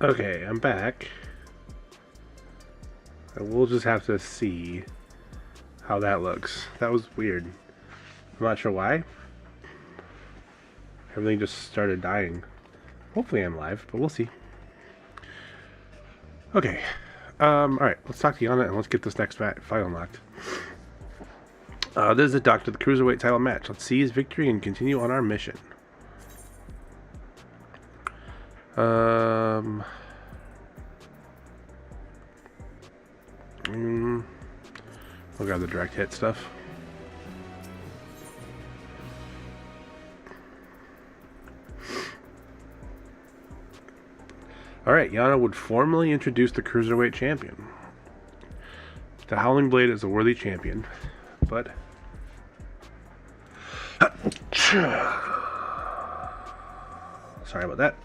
Okay, I'm back. And we'll just have to see how that looks. That was weird. I'm not sure why. Everything just started dying. Hopefully I'm live, but we'll see. Okay. Alright, let's talk to Yana and let's get this next fight unlocked. This is the Doctor, the Cruiserweight title match. Let's see his victory and continue on our mission. We'll grab the direct hit stuff. Alright, Yana would formally introduce the Cruiserweight champion. The Howling Blade is a worthy champion, but... Sorry about that.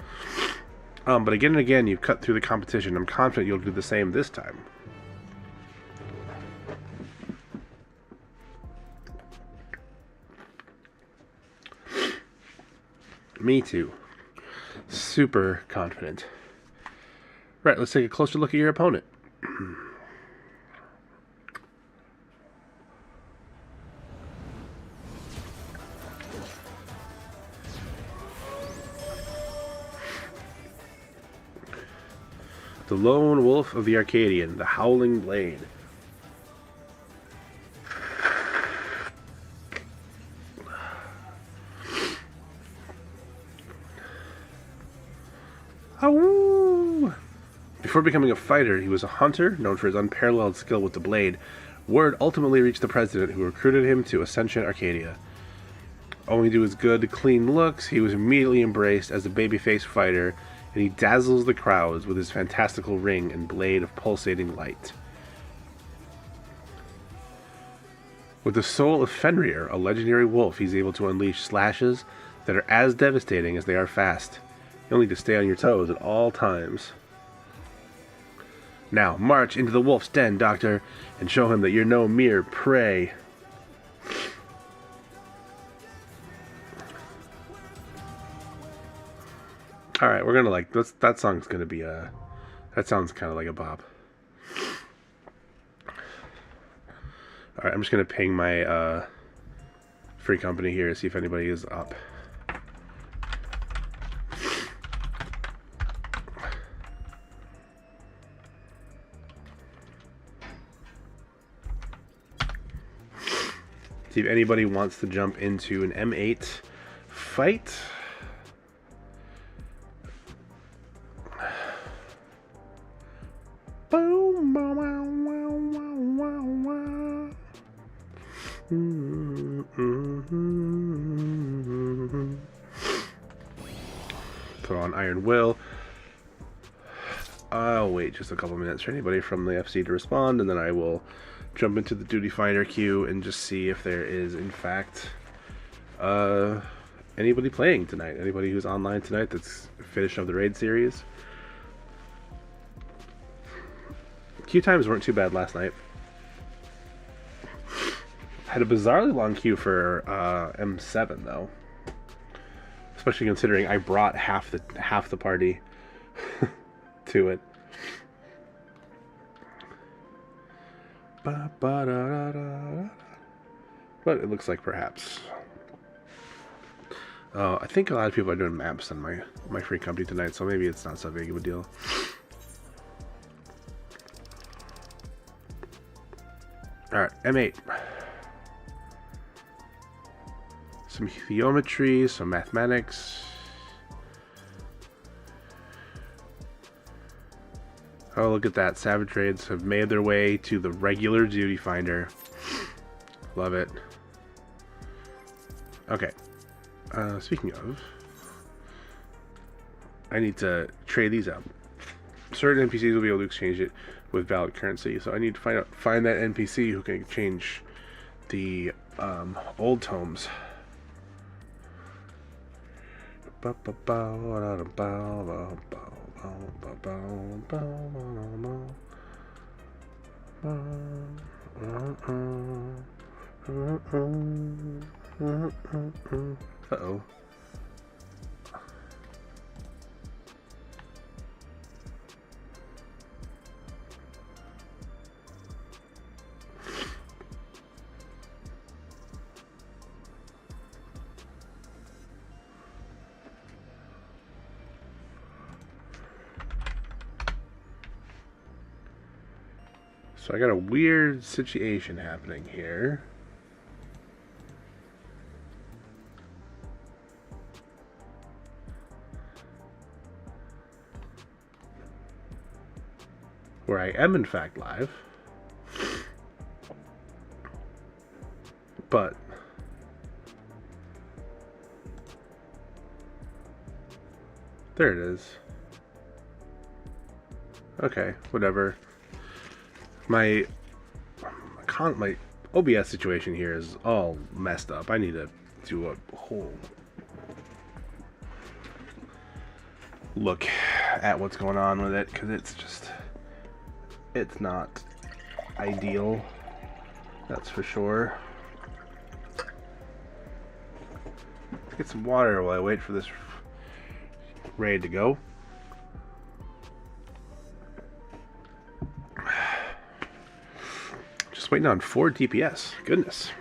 But again and again, you've cut through the competition. I'm confident you'll do the same this time. Me too. Super confident. Right, let's take a closer look at your opponent. The Lone Wolf of the Arcadian, the Howling Blade. Ow! Before becoming a fighter, he was a hunter, known for his unparalleled skill with the blade. Word ultimately reached the president, who recruited him to Ascension Arcadia. Owing to his good, clean looks, he was immediately embraced as a babyface fighter, and he dazzles the crowds with his fantastical ring and blade of pulsating light. With the soul of Fenrir, a legendary wolf, he's able to unleash slashes that are as devastating as they are fast. You'll need to stay on your toes at all times. Now, march into the wolf's den, Doctor, and show him that you're no mere prey. Alright, we're gonna that song's gonna be that sounds kind of like a bop. Alright, I'm just gonna ping my free company here to see if anybody is up. See if anybody wants to jump into an M8 fight. Boom, bow, wow, wow, wow, wow. Put on Iron Will. I'll wait just a couple minutes for anybody from the FC to respond, and then I will jump into the Duty Fighter queue and just see if there is, in fact, anybody playing tonight. Anybody who's online tonight that's finished up the raid series. Queue times weren't too bad last night. Had a bizarrely long queue for M7 though, especially considering I brought half the party to it. But it looks like perhaps. I think a lot of people are doing maps on my free company tonight, so maybe it's not so big of a deal. Alright, M8. Some geometry, some mathematics. Oh, look at that. Savage Raids have made their way to the regular Duty Finder. Love it. Okay. Speaking of, I need to trade these out. Certain NPCs will be able to exchange it with valid currency, so I need to find that NPC who can exchange the old tomes. Uh-oh. So I got a weird situation happening here. Where I am in fact live. But there it is. Okay, whatever. My OBS situation here is all messed up. I need to do a whole look at what's going on with it, because it's not ideal, that's for sure. Let's get some water while I wait for this raid to go. Just waiting on 4 DPS. Goodness.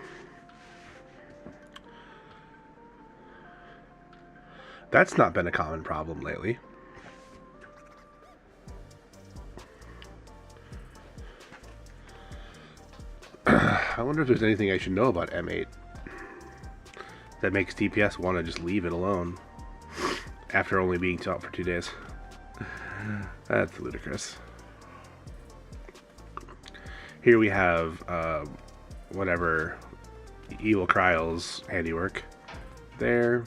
That's not been a common problem lately. I wonder if there's anything I should know about M8 that makes DPS want to just leave it alone after only being out for 2 days. That's ludicrous. Here we have whatever Evil Cryle's handiwork there.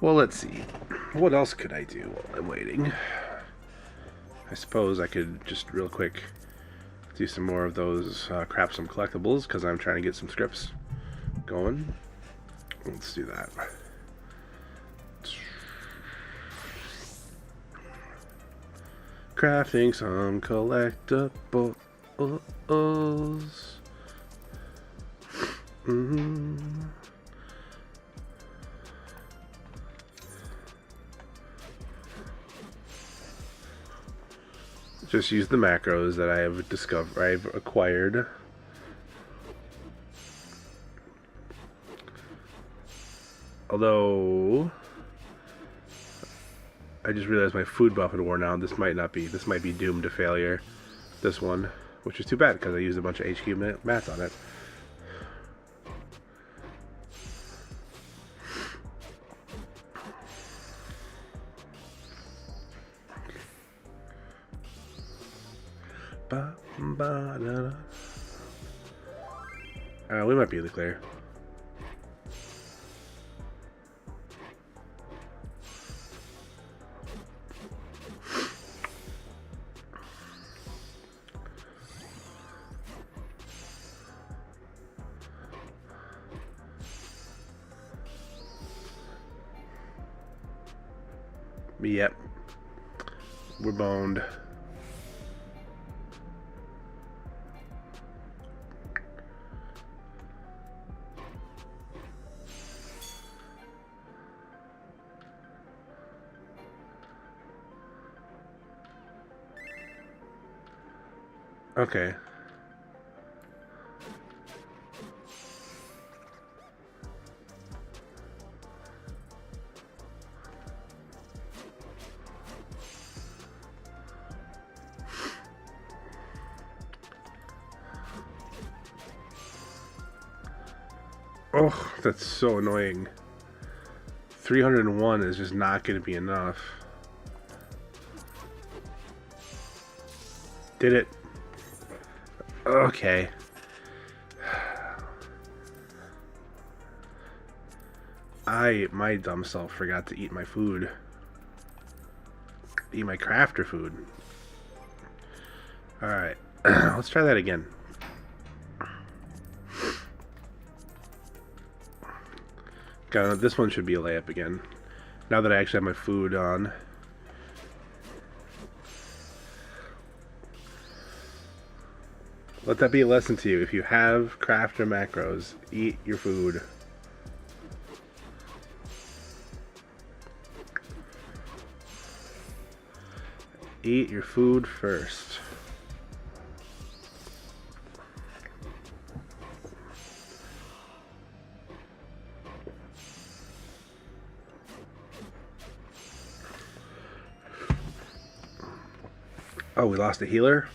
Well, let's see. What else could I do while I'm waiting? I suppose I could just real quick do some more of those craft some collectibles, because I'm trying to get some scripts going. Let's do that. Crafting some collectibles. Just use the macros that I've acquired. Although I just realized my food buff had worn out. This might be doomed to failure. This one, which is too bad because I used a bunch of HQ mats on it. We might be in the clear. Yep. We're boned. Okay. Oh, that's so annoying. 301 is just not going to be enough. Did it? Okay. My dumb self forgot to eat my food. Eat my crafter food. Alright. Let's try that again. This one should be a layup again. Now that I actually have my food on. Let that be a lesson to you. If you have crafter macros, eat your food. Eat your food first. Oh, we lost a healer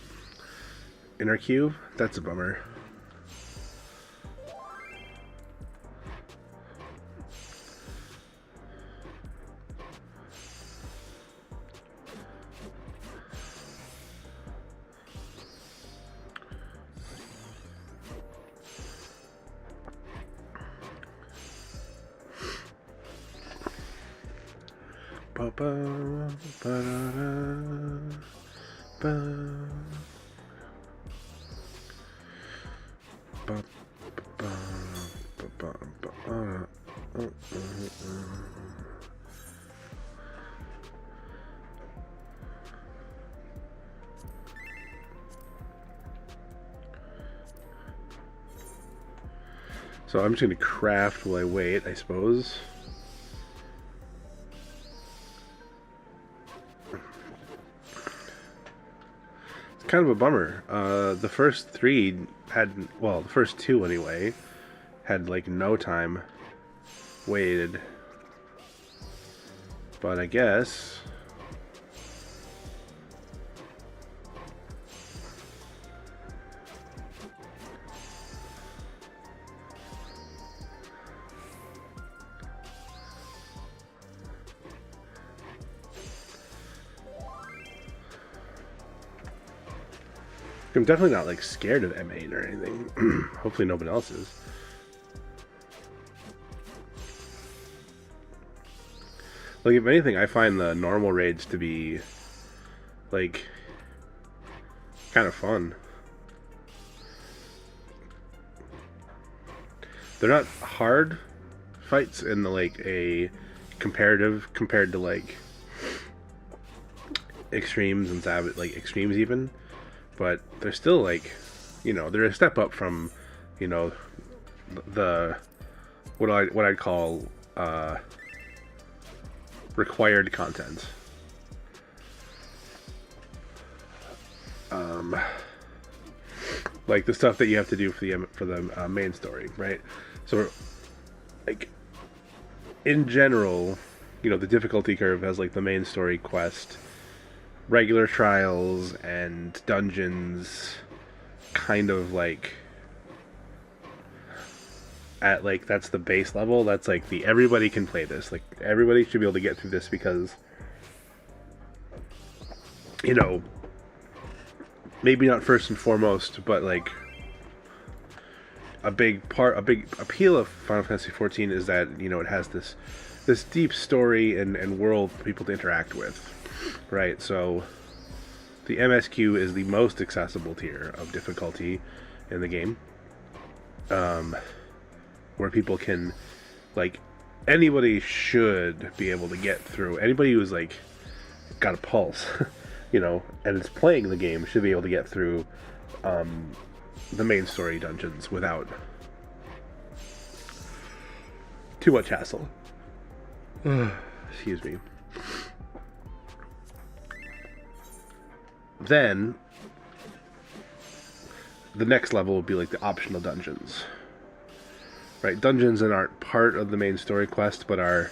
in our queue? That's a bummer. So I'm just going to craft while I wait, I suppose. It's kind of a bummer. The first three had, well, the first two anyway, had like no time waited. But I guess... I'm definitely not like scared of M8 or anything. Hopefully nobody else is. Like, if anything, I find the normal raids to be like kind of fun. They're not hard fights in the, like, a comparative compared to like extremes and savage, like extremes even. But they're still, like, you know, they're a step up from, you know, the what I'd call required content. Like the stuff that you have to do for the main story, right? So, like, in general, you know, the difficulty curve has like the main story quest, regular trials and dungeons, kind of like at, like, that's the base level. That's like the everybody can play this, like everybody should be able to get through this, because, you know, maybe not first and foremost, but like a big appeal of Final Fantasy XIV is that, you know, it has this deep story and world for people to interact with. Right, so the MSQ is the most accessible tier of difficulty in the game, where people can, like, anybody should be able to get through. Anybody who's, like, got a pulse, you know, and is playing the game should be able to get through the main story dungeons without too much hassle. Excuse me. Then the next level would be like the optional dungeons, right? Dungeons that aren't part of the main story quest but are,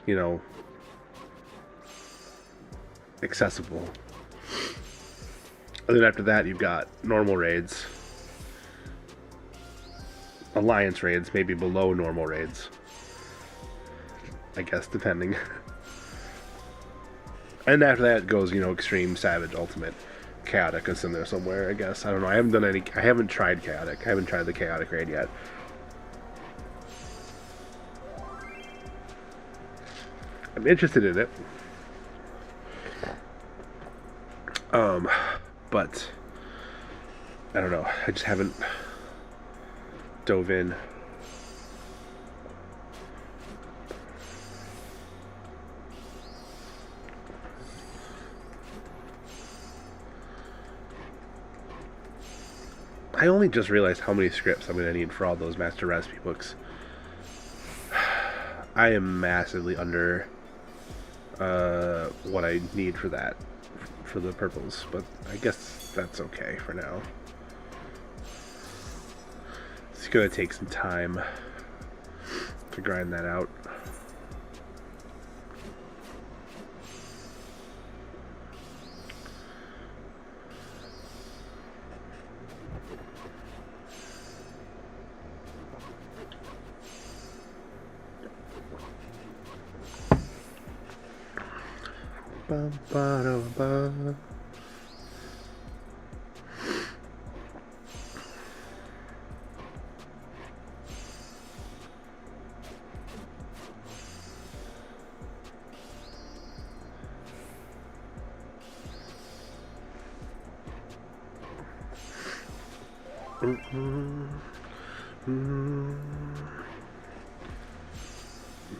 you know, accessible. And then after that you've got normal raids, alliance raids, maybe below normal raids, I guess, depending. And after that goes, you know, extreme, savage, ultimate. Chaotic is in there somewhere, I guess. I don't know. I haven't tried chaotic. I haven't tried the chaotic raid yet. I'm interested in it. But I don't know. I just haven't dove in. I only just realized how many scripts I'm going to need for all those master recipe books. I am massively under what I need for that, for the purples, but I guess that's okay for now. It's going to take some time to grind that out. Bum, ba, da, ba.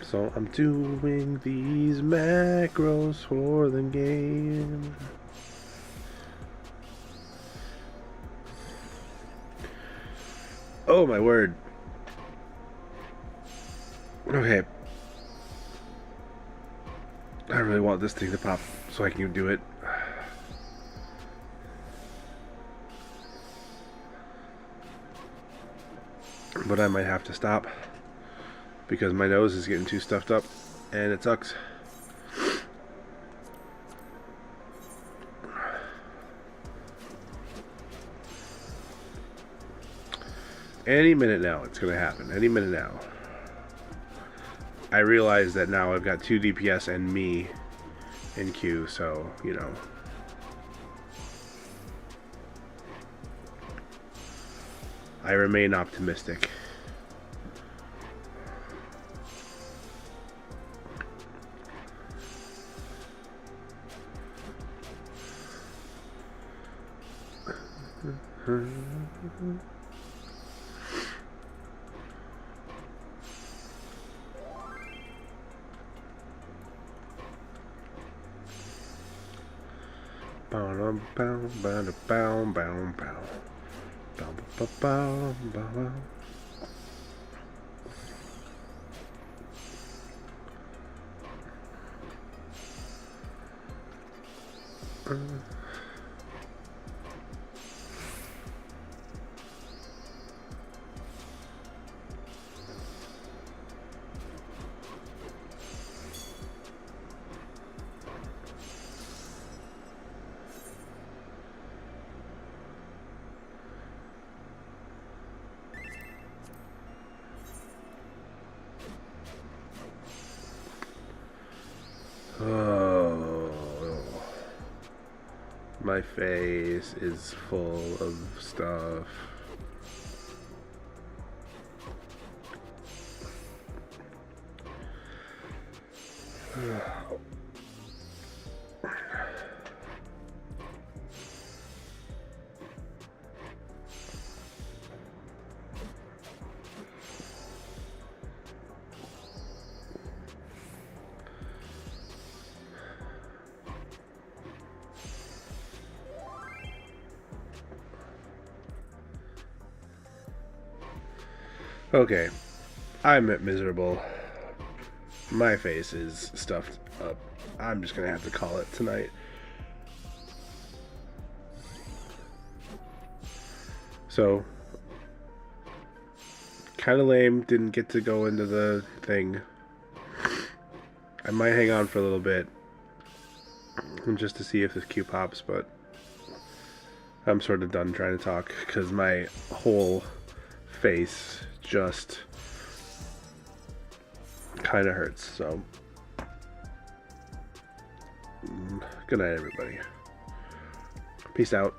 So I'm doing these macros for the game. Oh my word. Okay. I really want this thing to pop so I can do it. But I might have to stop because my nose is getting too stuffed up and it sucks. Any minute now it's gonna happen. Any minute now. I realize that now I've got 2 DPS and me in queue, so you know. I remain optimistic. Oh, my face is full of stuff. Okay, I'm miserable. My face is stuffed up. I'm just gonna have to call it tonight. So, kind of lame, didn't get to go into the thing. I might hang on for a little bit just to see if this queue pops, but I'm sort of done trying to talk because my whole face just kind of hurts. So good night, everybody. Peace out.